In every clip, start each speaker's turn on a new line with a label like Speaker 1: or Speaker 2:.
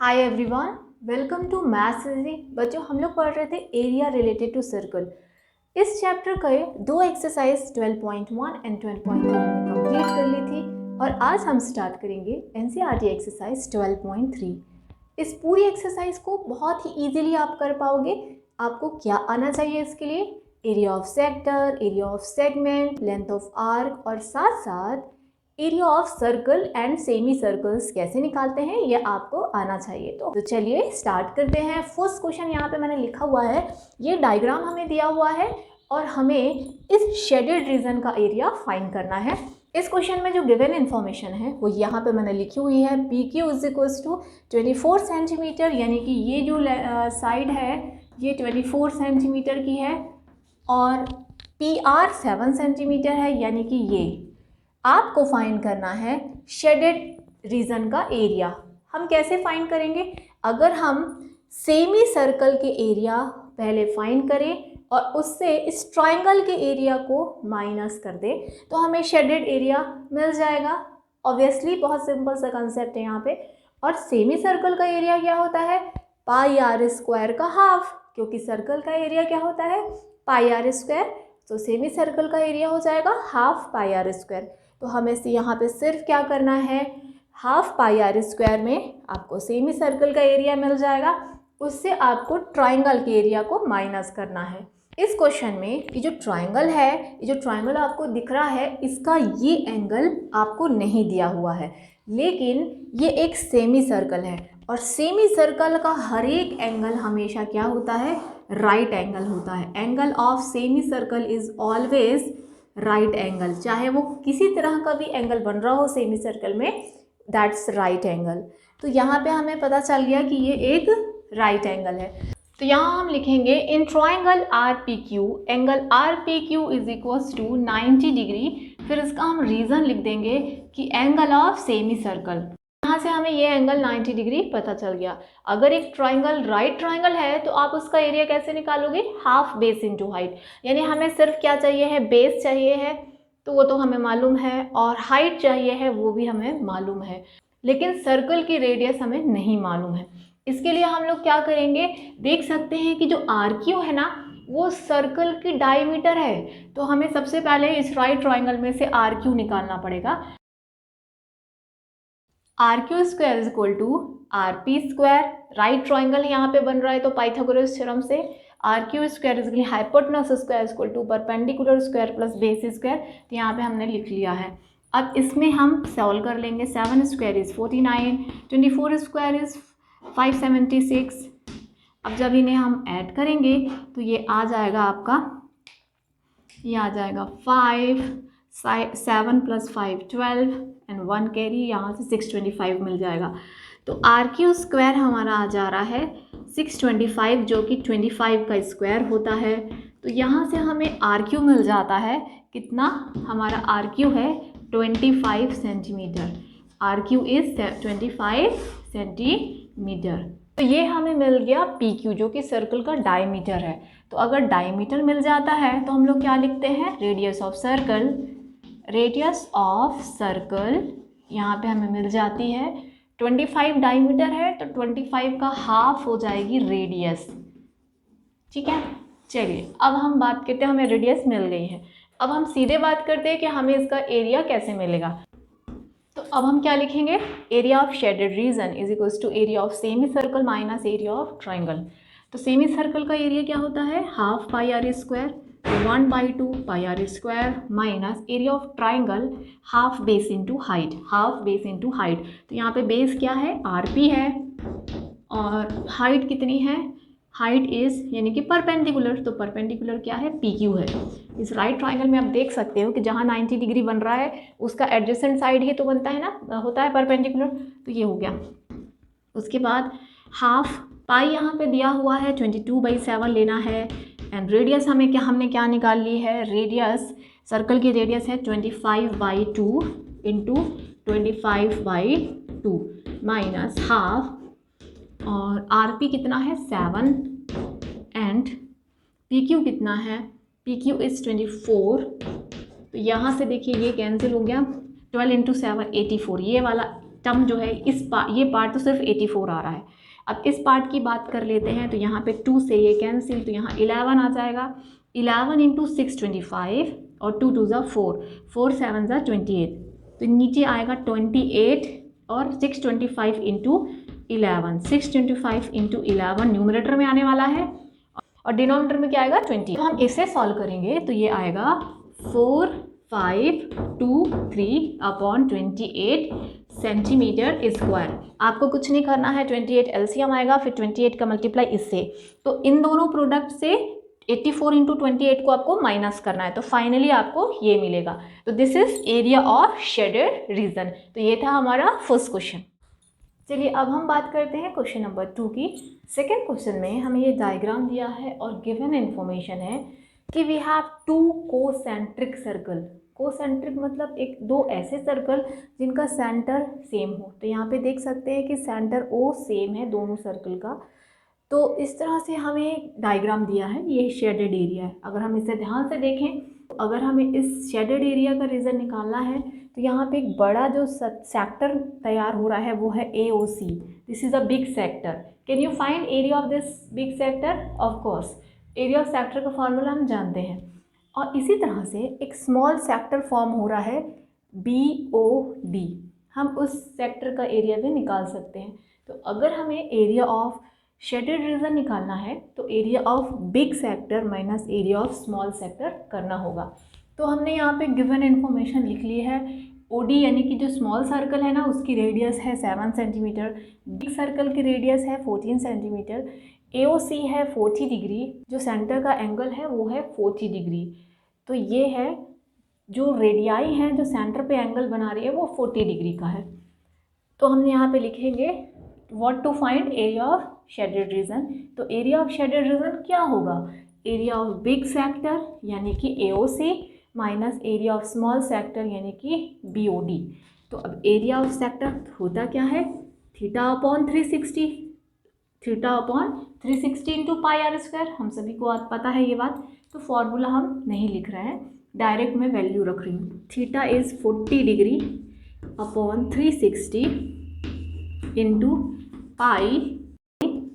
Speaker 1: Hi everyone, welcome to maths easy. बच्चों, हम लोग पढ़ रहे थे एरिया रिलेटेड टू सर्कल। इस चैप्टर के दो एक्सरसाइज 12.1 एंड 12.2 हमने कंप्लीट कर ली थी और आज हम स्टार्ट करेंगे एनसीईआरटी एक्सरसाइज 12.3। इस पूरी एक्सरसाइज को बहुत ही इजीली आप कर पाओगे। आपको क्या आना चाहिए इसके लिए? Area of sector, area of segment, length of arc और साथ साथ area of circle and semi circles कैसे निकालते हैं ये आपको आना चाहिए। तो चलिए स्टार्ट करते हैं। फर्स्ट क्वेश्चन यहाँ पे मैंने लिखा हुआ है, ये डायग्राम हमें दिया हुआ है और हमें इस शेडेड रीजन का एरिया फाइंड करना है। इस क्वेश्चन में जो गिवन इन्फॉर्मेशन है वो यहाँ पे मैंने लिखी हुई है। P Q is equals to 24 centimetre, यानी कि ये जो साइड है ये 24 सेंटीमीटर की है और पी आर 7 सेंटीमीटर है, यानी कि ये आपको फाइंड करना है शेडेड रीजन का एरिया। हम कैसे फाइंड करेंगे? अगर हम सेमी सर्कल के एरिया पहले फाइंड करें और उससे इस ट्रायंगल के एरिया को माइनस कर दें तो हमें शेडेड एरिया मिल जाएगा। ऑब्वियसली बहुत सिंपल सा कंसेप्ट है यहाँ पे। और सेमी सर्कल का एरिया क्या होता है? पाई आर स्क्वायर का हाफ, क्योंकि सर्कल का एरिया क्या होता है? पाई आर स्क्वायर। तो सेमी सर्कल का एरिया हो जाएगा हाफ पाई आर स्क्वायर। तो हमें यहाँ पे सिर्फ क्या करना है, हाफ पाई आर स्क्वायर में आपको सेमी सर्कल का एरिया मिल जाएगा, उससे आपको ट्रायंगल के एरिया को माइनस करना है। इस क्वेश्चन में ये जो ट्रायंगल है, ये जो ट्रायंगल आपको दिख रहा है, इसका ये एंगल आपको नहीं दिया हुआ है, लेकिन ये एक सेमी सर्कल है और सेमी सर्कल का हर एक एंगल हमेशा क्या होता है? राइट एंगल होता है। Angle of semi circle is always right angle. चाहे वो किसी तरह का भी एंगल बन रहा हो सेमी सर्कल में, दैट्स राइट एंगल। तो यहाँ पे हमें पता चल गया कि ये एक राइट एंगल है। तो यहाँ हम लिखेंगे in triangle R P Q, angle R P Q is equals to 90 degree. फिर इसका हम रीज़न लिख देंगे कि एंगल ऑफ सेमी सर्कल। यहाँ से हमें ये एंगल 90 डिग्री पता चल गया। अगर एक ट्राइंगल राइट ट्राइंगल है तो आप उसका एरिया कैसे निकालोगे? Half base into height. यानी हमें सिर्फ क्या चाहिए है? बेस चाहिए है, तो वो तो हमें मालूम है, और हाइट चाहिए है, वो भी हमें मालूम है, लेकिन सर्कल की रेडियस हमें नहीं मालूम है। इसके लिए हम लोग क्या करेंगे? देख सकते हैं कि जो आर क्यू है ना, वो सर्कल की डायमीटर है। तो हमें सबसे पहले इस राइट ट्राइंगल में से आर क्यू निकालना पड़ेगा। R Q square is equal to R P square. Right triangle यहाँ पे बन रहा है तो पाइथागोरस थ्योरम से R Q square is equal hypotenuse square is equal to perpendicular square plus base square. तो यहाँ पे हमने लिख लिया है। अब इसमें हम सॉल्व कर लेंगे। 7 स्क्वायर इज 49, 24 स्क्वायर इज 576। अब जब इन्हें हम ऐड करेंगे तो ये आ जाएगा आपका, ये आ जाएगा 5, 7 + 5 12 एंड 1 कैरी, यहाँ से 625 मिल जाएगा। तो आर क्यू स्क्वायर हमारा आ जा रहा है 625, जो कि 25 का स्क्वायर होता है। तो यहाँ से हमें आर क्यू मिल जाता है कितना? हमारा आर क्यू है 25 centimetre. R Q is 25 centimetre. तो ये हमें मिल गया पी क्यू, जो कि सर्कल का डायमीटर है। तो अगर डायमीटर मिल जाता है तो हम लोग क्या लिखते हैं? Radius of circle. Radius of circle यहाँ पे हमें मिल जाती है 25 डायमीटर है, तो 25 का हाफ हो जाएगी रेडियस। ठीक है, चलिए अब हम बात करते हैं, हमें रेडियस मिल गई है। अब हम सीधे बात करते हैं कि हमें इसका एरिया कैसे मिलेगा। तो अब हम क्या लिखेंगे? Area of shaded region is equals to area of semicircle minus area of triangle. तो सेमी सर्कल का एरिया क्या होता है? Half pi r square, 1/2 pi r square minus area of triangle half base into height. Half base into height, तो यहाँ पे base क्या है? आर पी है और हाइट कितनी है? हाइट इज यानी कि परपेंडिकुलर, तो परपेंडिकुलर क्या है? पी क्यू है। इस राइट ट्राइंगल में आप देख सकते हो कि जहाँ 90 डिग्री बन रहा है उसका एडजेसेंट साइड ही तो बनता है ना, होता है परपेंडिकुलर। तो ये हो गया। उसके बाद हाफ पाई यहाँ पे दिया हुआ है 22/7 लेना है एंड रेडियस हमने क्या निकाल ली है? रेडियस सर्कल की रेडियस है 25/2 इंटू 25/2 माइनस हाफ, और आर पी कितना है? 7 एंड पी क्यू कितना है? P Q is 24। तो यहाँ से देखिए ये कैंसिल हो गया, 12 × 7 84, ये वाला टर्म जो है ये पार्ट तो सिर्फ 84 आ रहा है। अब इस पार्ट की बात कर लेते हैं, तो यहाँ पे 2 से ये कैंसिल, तो यहाँ 11 आ जाएगा। 11 इंटू 625 और 2 2 ज़ा 4, 4 7 ज़ा 28, तो नीचे आएगा 28 और 625 इंटू 11, 625 इंटू 11 न्यूमरेटर में आने वाला है और डिनोमिनेटर में क्या आएगा 20। तो हम इसे सॉल्व करेंगे तो ये आएगा 4523 अपॉन 28 सेंटीमीटर स्क्वायर। आपको कुछ नहीं करना है, 28 एलसीएम आएगा, फिर 28 का मल्टीप्लाई इससे, तो इन दोनों प्रोडक्ट से 84 इंटू 28 को आपको माइनस करना है, तो फाइनली आपको ये मिलेगा। तो this is area of shaded region. तो ये था हमारा फर्स्ट क्वेश्चन। चलिए अब हम बात करते हैं क्वेश्चन नंबर 2 की। सेकेंड क्वेश्चन में हमें ये डायग्राम दिया है और गिवन इन्फॉर्मेशन है कि we have 2 concentric circle. Concentric मतलब दो ऐसे सर्कल जिनका सेंटर सेम हो। तो यहाँ पे देख सकते हैं कि सेंटर ओ सेम है दोनों सर्कल का। तो इस तरह से हमें डायग्राम दिया है, ये शेडेड एरिया है। अगर हम इसे ध्यान से देखें, तो अगर हमें इस शेडेड एरिया का रीज़न निकालना है तो यहाँ पे एक बड़ा जो सेक्टर तैयार हो रहा है वो है AOC। This is a big sector. Can you find area of this big sector? Of course, area of sector का फॉर्मूला हम जानते हैं। और इसी तरह से एक स्मॉल सेक्टर फॉर्म हो रहा है BOD, हम उस सेक्टर का एरिया भी निकाल सकते हैं। तो अगर हमें एरिया ऑफ शेडेड रीजन निकालना है तो area of big sector minus area of small sector करना होगा। तो हमने यहाँ पे गिवन इन्फॉर्मेशन लिख ली है। OD यानी कि जो स्मॉल सर्कल है ना, उसकी रेडियस है 7 सेंटीमीटर, बिग सर्कल की रेडियस है 14 सेंटीमीटर, AOC है 40 डिग्री, जो सेंटर का एंगल है वो है 40 डिग्री। तो ये है जो रेडियाई है, जो सेंटर पे एंगल बना रही है वो 40 डिग्री का है। तो हमने यहाँ पे लिखेंगे what to find area of shaded region. तो एरिया ऑफ शेडेड रीजन क्या होगा? एरिया ऑफ बिग सेक्टर यानी कि AOC minus area of small sector यानी कि BOD। तो अब एरिया ऑफ सेक्टर होता क्या है? Theta upon 360, theta upon 360 into pi r square. हम सभी को आज पता है ये बात, तो फॉर्मूला हम नहीं लिख रहे हैं, डायरेक्ट मैं वैल्यू रख रही हूँ। Theta is 40 degree upon 360 into pi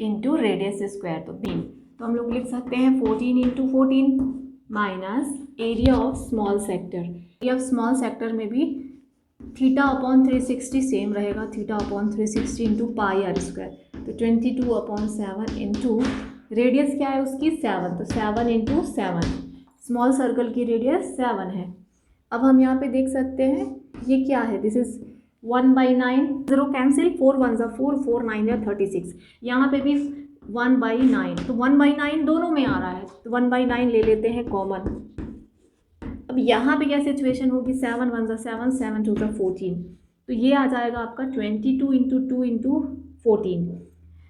Speaker 1: into radius square, तो बीम। तो हम लोग लिख सकते हैं 14 into 14 minus area of small sector. Area of small sector में भी थीटा अपॉन 360 सेम रहेगा, theta upon 360 into pi r square. तो 22 अपॉन 7 इंटू रेडियस क्या है उसकी 7, तो 7 इंटू 7, स्मॉल सर्कल की रेडियस 7 है। अब हम यहाँ पे देख सकते हैं ये क्या है, दिस इज 1/9, 0 कैंसिल, 4 1 ज़ा 4, 4 9 ज़ा 36। यहाँ पे भी 1/9, तो 1/9 दोनों में आ रहा है, तो 1/9 ले लेते हैं कॉमन। अब यहाँ पे क्या सिचुएशन होगी, 7 1 ज़ा 7, 7 2 ज़ा 14, तो ये आ जाएगा आपका 22 इंटू 2 इंटू 14।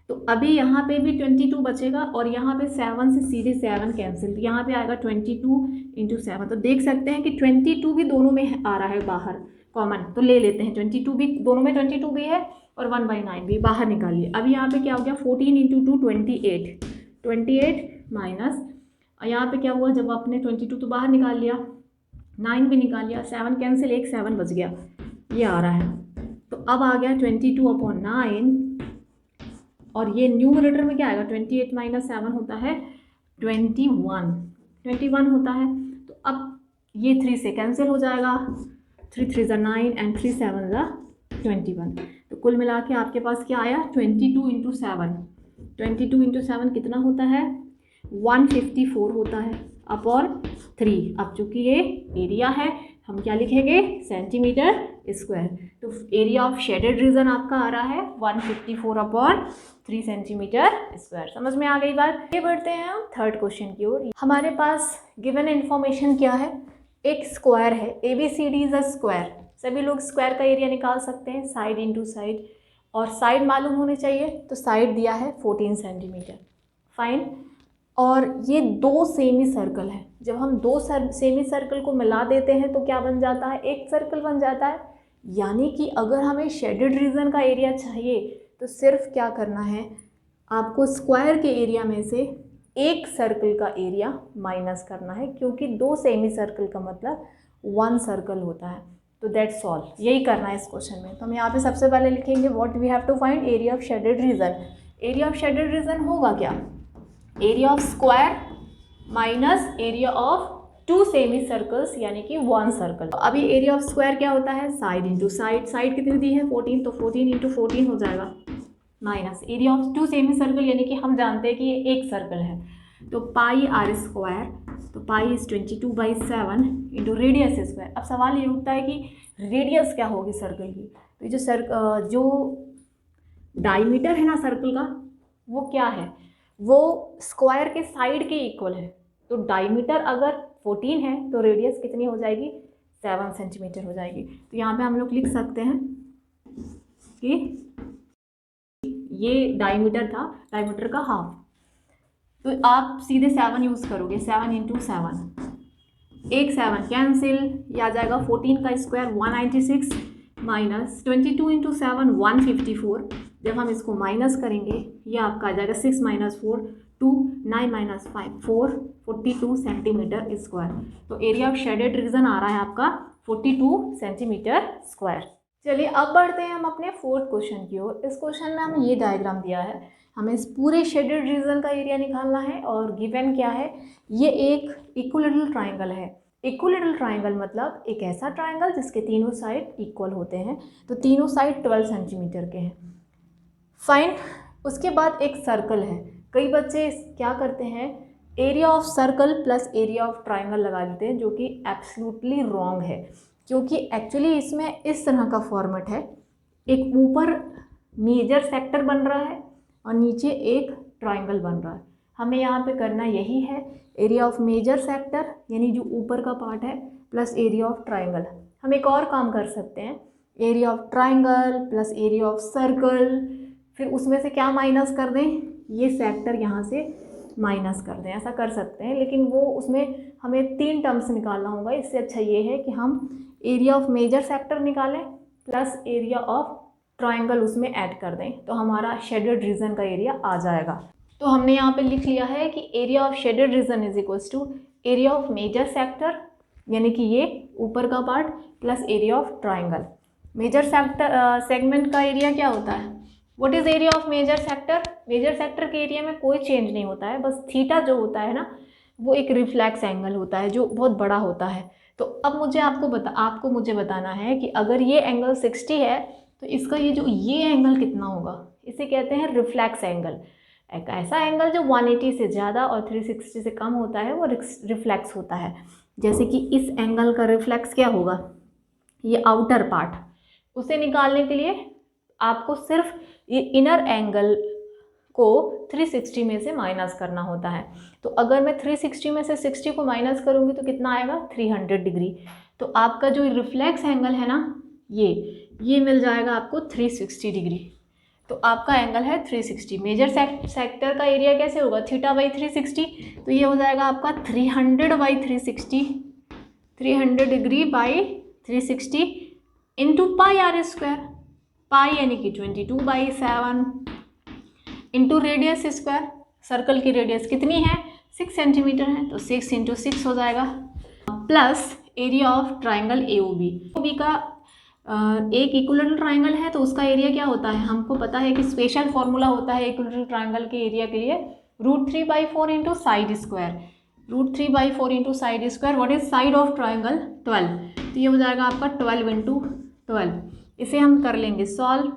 Speaker 1: तो अभी यहाँ पे भी 22 बचेगा और यहाँ पे 7 से सीधे 7 कैंसिल, तो यहाँ पे आएगा 22 इंटू 7। तो देख सकते हैं कि 22 भी दोनों में आ रहा है बाहर कॉमन, तो ले लेते हैं 22 भी, दोनों में 22 भी है और 1/9 भी बाहर निकालिए। अभी यहाँ पे क्या हो गया, 14 इंटू 2 28, 28 माइनस यहाँ पे क्या हुआ, जब आपने 22 तो बाहर निकाल लिया, 9 भी निकाल लिया, 7 कैंसिल, एक 7 बच गया, ये आ रहा है। तो अब आ गया 22 अपॉन 9 और ये न्यूमरेटर में क्या आएगा, 28 माइनस 7 होता है 21 होता है। तो अब ये 3 से कैंसिल हो जाएगा, 3 3 ज़ा 9 एंड 3 7 ज़ा 21। तो कुल मिला के आपके पास क्या आया, 22 इंटू 7, 22 इंटू 7 कितना होता है, 154 होता है अपॉन 3। अब चूँकि ये एरिया है हम क्या लिखेंगे, सेंटीमीटर स्क्वायर। तो एरिया ऑफ शेडेड रीजन आपका आ रहा है 154 अपॉन 3 सेंटीमीटर स्क्वायर। समझ में आ गई बात। ये बढ़ते हैं हम थर्ड क्वेश्चन की ओर। हमारे पास गिवन इन्फॉर्मेशन क्या है, एक स्क्वायर है, ABCD इज अ स्क्वायर। सभी लोग स्क्वायर का एरिया निकाल सकते हैं, साइड इंटू साइड, और साइड मालूम होनी चाहिए। तो साइड दिया है 14 सेंटीमीटर, फाइन। और ये 2 सेमी सर्कल है, जब हम 2 सेमी सर्कल को मिला देते हैं तो क्या बन जाता है, एक सर्कल बन जाता है। यानी कि अगर हमें शेडेड रीजन का एरिया चाहिए तो सिर्फ क्या करना है, आपको स्क्वायर के एरिया में से एक सर्कल का एरिया माइनस करना है, क्योंकि 2 सेमी सर्कल का मतलब 1 सर्कल होता है। तो दैट्स ऑल, यही करना है इस क्वेश्चन में। तो हम यहाँ पे सबसे पहले लिखेंगे what we have to find area of shaded region. Area of shaded region होगा क्या, area of square minus area of 2 semicircles यानी कि 1 सर्कल। तो अभी एरिया ऑफ स्क्वायर क्या होता है, साइड इंटू साइड, साइड कितनी दी है 14, तो 14 इंटू 14 हो जाएगा, minus area of 2 semi circle यानी कि हम जानते हैं कि ये एक सर्कल है, तो पाई आर स्क्वायर, तो pi is 22/7 into radius square. अब सवाल ये उठता है कि रेडियस क्या होगी सर्कल की, तो ये जो डायमीटर है ना सर्कल का वो क्या है, वो स्क्वायर के साइड के इक्वल है। तो डायमीटर अगर 14 है तो रेडियस कितनी हो जाएगी, 7 सेंटीमीटर हो जाएगी। तो यहाँ पे हम लोग लिख सकते हैं कि ये डायमीटर था, डायमीटर का हाफ, तो आप सीधे 7 यूज़ करोगे, 7 इंटू 7, एक 7 कैंसिल, ये आ जाएगा 14 का स्क्वायर 196 माइनस 22 इंटू 7 154। जब हम इसको माइनस करेंगे ये आपका आ जाएगा 6 माइनस 4 2 9 माइनस 5 4 42 सेंटीमीटर स्क्वायर। तो एरिया ऑफ शेडेड रीजन आ रहा है आपका 42 सेंटीमीटर स्क्वायर। चलिए अब बढ़ते हैं हम अपने 4th क्वेश्चन की ओर। इस क्वेश्चन में हमें ये डायग्राम दिया है, हमें इस पूरे शेडेड रीजन का एरिया निकालना है और गिवन क्या है, ये एक इक्विलेटरल ट्राइंगल है। इक्विलेटरल ट्राइंगल मतलब एक ऐसा ट्राइंगल जिसके तीनों साइड इक्वल होते हैं, तो तीनों साइड 12 सेंटीमीटर के हैं। फाइन, उसके बाद एक सर्कल है। कई बच्चे क्या करते हैं, area of circle plus area of triangle लगा लेते हैं, जो कि एब्सोल्युटली रॉन्ग है, क्योंकि एक्चुअली इसमें इस तरह का फॉर्मेट है, एक ऊपर मेजर सेक्टर बन रहा है और नीचे एक ट्राइंगल बन रहा है। हमें यहाँ पे करना यही है, एरिया ऑफ मेजर सेक्टर यानी जो ऊपर का पार्ट है प्लस एरिया ऑफ ट्राइंगल। हम एक और काम कर सकते हैं, area of triangle plus area of circle, फिर उसमें से क्या माइनस कर दें, ये सेक्टर यहाँ से माइनस कर दें, ऐसा कर सकते हैं। लेकिन वो उसमें हमें 3 टर्म्स निकालना होगा, इससे अच्छा ये है कि हम एरिया ऑफ मेजर सेक्टर निकालें प्लस एरिया ऑफ ट्राइंगल उसमें ऐड कर दें, तो हमारा शेडेड रीजन का एरिया आ जाएगा। तो हमने यहाँ पे लिख लिया है कि area of shaded region is equals to area of major sector यानी कि ये ऊपर का part plus area of triangle. Major sector segment का एरिया क्या होता है, what is area of major sector. Major sector के एरिया में कोई चेंज नहीं होता है, बस थीटा जो होता है ना वो एक रिफ्लेक्स एंगल होता है जो बहुत बड़ा होता है। तो अब मुझे आपको मुझे बताना है कि अगर ये एंगल 60 है तो इसका ये एंगल कितना होगा, इसे कहते हैं रिफ्लेक्स एंगल। एक ऐसा एंगल जो 180 से ज़्यादा और 360 से कम होता है वो रिफ्लेक्स होता है। जैसे कि इस एंगल का रिफ्लेक्स क्या होगा, ये आउटर पार्ट, उसे निकालने के लिए आपको सिर्फ ये इनर एंगल को 360 में से माइनस करना होता है। तो अगर मैं 360 में से 60 को माइनस करूँगी तो कितना आएगा, 300 डिग्री। तो आपका जो रिफ्लेक्स एंगल है ना ये मिल जाएगा आपको 360 डिग्री। तो आपका एंगल है 360। मेजर सेक्टर का एरिया कैसे होगा, θ/360, तो ये हो जाएगा आपका 300/360, 300 degree by 360 into pi r square, pi यानी कि 22/7 इंटू रेडियस स्क्वायर। सर्कल की रेडियस कितनी है, 6 सेंटीमीटर है, तो 6 इंटू 6 हो जाएगा, plus area of triangle AOB का एक इक्विलेटरल ट्राइंगल है तो उसका एरिया क्या होता है, हमको पता है कि स्पेशल फॉर्मूला होता है इक्विलेटरल ट्राइंगल के एरिया के लिए, √3/4 into side square, √3/4 into side square. What is side of triangle, 12, तो ये हो जाएगा आपका 12 इंटू 12। इसे हम कर लेंगे सॉल्व,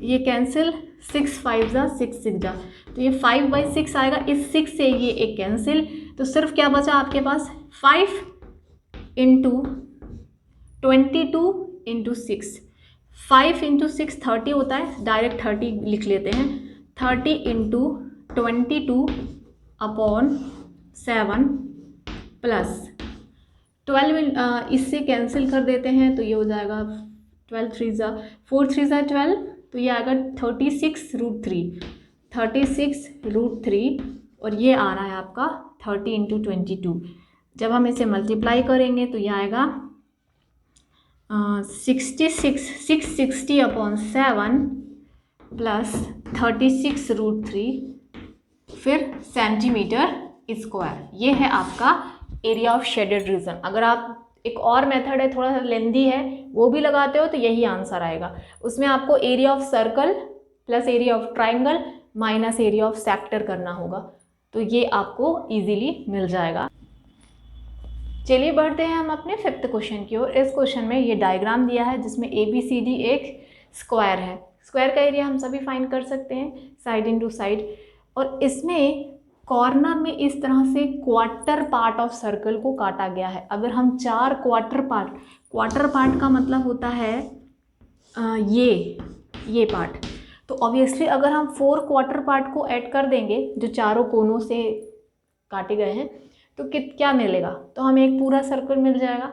Speaker 1: ये कैंसिल, 6 5 जा 6 6 जा, तो ये 5/6 आएगा, इस 6 से ये एक कैंसिल, तो सिर्फ क्या बचा आपके पास, 5 इंटू 22 इंटू 6, 5 इंटू 6 30 होता है, डायरेक्ट 30 लिख लेते हैं, 30 इंटू 22/7 प्लस 12 इससे कैंसिल कर देते हैं, तो ये हो जाएगा 12 3 जा 4 3 जा 12, तो ये आएगा 36√3 और ये आ रहा है आपका 30 इंटू 22। जब हम इसे मल्टीप्लाई करेंगे तो ये आएगा 660/7 प्लस 36√3 फिर सेंटीमीटर स्क्वायर। ये है आपका एरिया ऑफ शेडेड रीजन। अगर आप एक और मेथड है, थोड़ा सा लेंदी है, वो भी लगाते हो तो यही आंसर आएगा। उसमें आपको area of circle plus area of triangle minus area of sector करना होगा, तो ये आपको इजीली मिल जाएगा। चलिए बढ़ते हैं हम अपने 5th क्वेश्चन की ओर। इस क्वेश्चन में ये डायग्राम दिया है जिसमें ABCD एक स्क्वायर है। स्क्वायर का एरिया हम सभी फाइंड कर सकते हैं, साइड इनटू साइड, और इसमें कॉर्नर में इस तरह से क्वार्टर पार्ट ऑफ सर्कल को काटा गया है। अगर हम 4 क्वार्टर पार्ट का मतलब होता है ये पार्ट, तो ऑब्वियसली अगर हम 4 क्वार्टर पार्ट को ऐड कर देंगे जो चारों कोनों से काटे गए हैं, तो क्या मिलेगा, तो हमें एक पूरा सर्कल मिल जाएगा।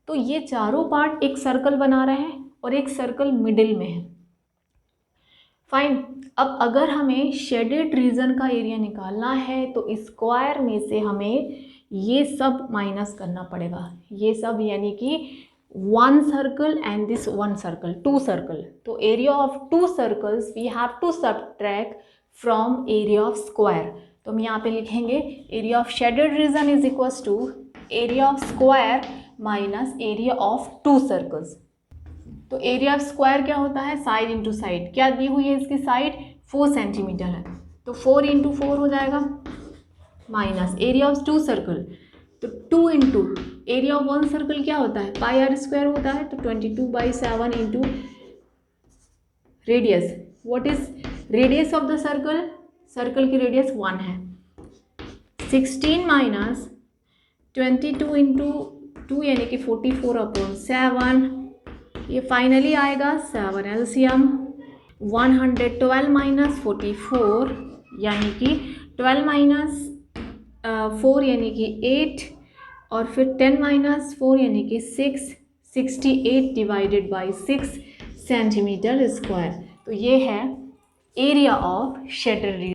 Speaker 1: तो ये चारों पार्ट एक सर्कल बना रहे हैं और एक सर्कल मिडिल में है। फाइन। अब अगर हमें शेडेड रीजन का एरिया निकालना है तो स्क्वायर में से हमें ये सब माइनस करना पड़ेगा, ये सब यानी कि 1 circle and this 1 circle, 2 circle. तो area of 2 circles we have to subtract from area of square. तो हम यहाँ पे लिखेंगे area of shaded region is equals to area of square minus area of 2 circles. तो एरिया ऑफ स्क्वायर क्या होता है, साइड इंटू साइड। क्या दी हुई है इसकी साइड, 4 सेंटीमीटर है, तो 4 इंटू 4 हो जाएगा, माइनस एरिया ऑफ 2 सर्कल, तो 2 इंटू एरिया ऑफ 1 सर्कल क्या होता है, पाई आर स्क्वायर होता है, तो 22/7 into radius. What is radius of the circle, circle की रेडियस 1 है। 16 माइनस 22 इंटू 2 यानी कि 44/7, ये फाइनली आएगा 7 LCM। 112 माइनस 44 यानी कि 12 माइनस 4 यानी कि 8, और फिर 10 माइनस 4 यानी कि 6, 68 डिवाइडेड बाई 6 सेंटीमीटर स्क्वायर। तो ये है एरिया ऑफ शेडेड रीजन।